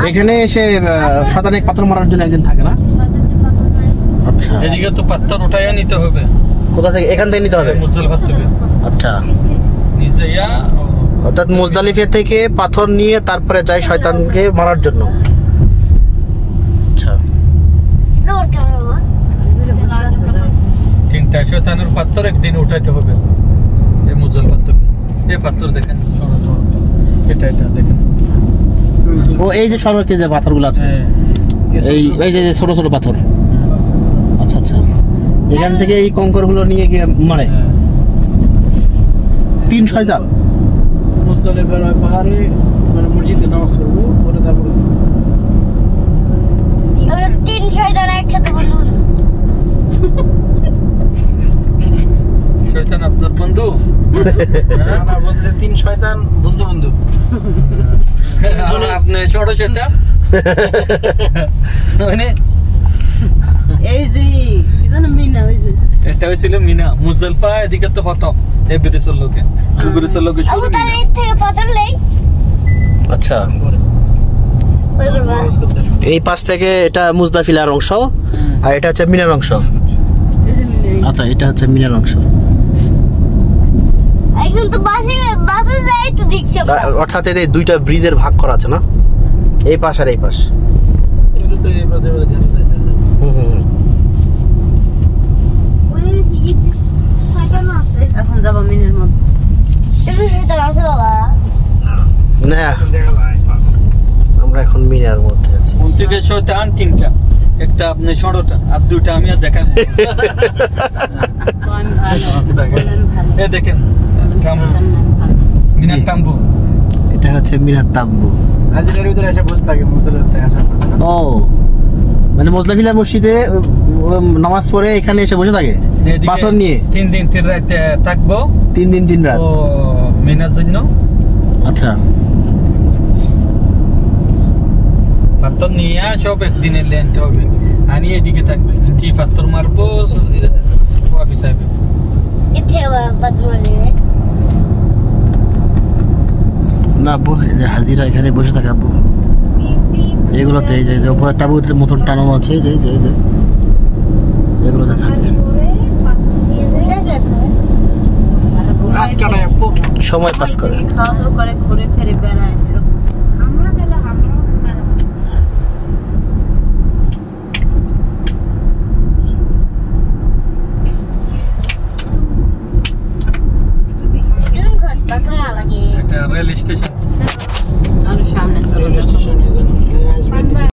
এখানে এসে শতানেক পাথর মারার জন্য একদিন থাকে না? আচ্ছা, এদিকে তো পাথর উঠাইয়া নিতে হবে। কোথা থেকে? এখান থেকে নিতে হবে মুজদালিফা থেকে। আচ্ছা, নিজে অর্থাৎ মুজদালিফা থেকে পাথর নিয়ে তারপরে যায় শয়তানকে মারার জন্য। আচ্ছা, তিনটা শয়তানের পাথর একদিন উঠাইতে হবে। এই মুজদালিফা থেকে এই পাথর দেখেন, এটা দেখেন। ও এই যে সড়কে যে পাথরগুলো আছে, এই যে ছোট ছোট পাথর। আচ্ছা আচ্ছা, এখান থেকে এই কঙ্করগুলো নিয়ে গিয়ে মারে তিন শয়তান। মুজদালিফার পাহাড়ে মানে মসজিদে নামাজ পড়বো, পরে তারপরে তিন শয়তান একসাথে বলুন। শয়তান আপনার বন্ধু? না, বলতেছে তিন শয়তান বন্ধু বন্ধু। আপনি ছোট শয়তান। মানে এই যে কি জানো মিনা, ওই যে এটা হয়েছিল মিনা। মুজদালিফা এদিকে তো খতম, এই ব্রিজের লোকে শুরু তার এই থেকে পাথর নেই। আচ্ছা, এই পাশ থেকে এটা মুজদাফিলার অংশ, আর এটা হচ্ছে মিনার অংশ। এই যে মিনা। আচ্ছা, এটা হচ্ছে মিনার অংশ। এখন তো বাসে যাই তো দেখছি আমরা। অর্থাৎ এই দুইটা ব্রিজের ভাগ করা আছে না, এই পাশ আর এই পাশ। এটা তো এই বাদে বাদে ঘাটে যায়। ওই কি শয়তান আছে? এখন যাবো মিনের মধ্যে। এটা শয়তান আছে বাবা। না, আমরা এখন মিনার মধ্যে আছি। কোন থেকে শয়তান তিনটা, একটা আপনি ষোড়টা, আর দুইটা আমি আর দেখাবো। তো আমি ভালো বলেন ভালো। এ দেখেন মিনার টাম্বু। এটা হচ্ছে মিনার তাম্বু। হাজিরার ভিতরে এসে বসে থাকে মুজদালিফা থেকে আসার পর না? ও, মানে মুজদাফিলা মসজিদে নামাজ পড়ে এখানে এসে বসে থাকে এদিকে পাথর নিয়ে। 3 দিন 3 রাত থাকবো, 3 দিন 3 রাত। ও মিনার জন্য আচ্ছা, পাথর নিয়ে সব একদিনে লেনতে হবে। আনি এদিকে থাকবে, কি পাথর মারবো অফিস আসবে। এতে পাথর নেই। না আব্বু, হাজিরা এখানে বসে থাকে আব্বু। এগুলোতে এই যে উপরে তাঁবুর মতন টানানো আছে, এই যে এগুলোতে থাকে, রাত কাটায় আপু। সময় পাস করে। খাওয়া দাওয়া করে ঘুরে ফিরে বেড়ায়।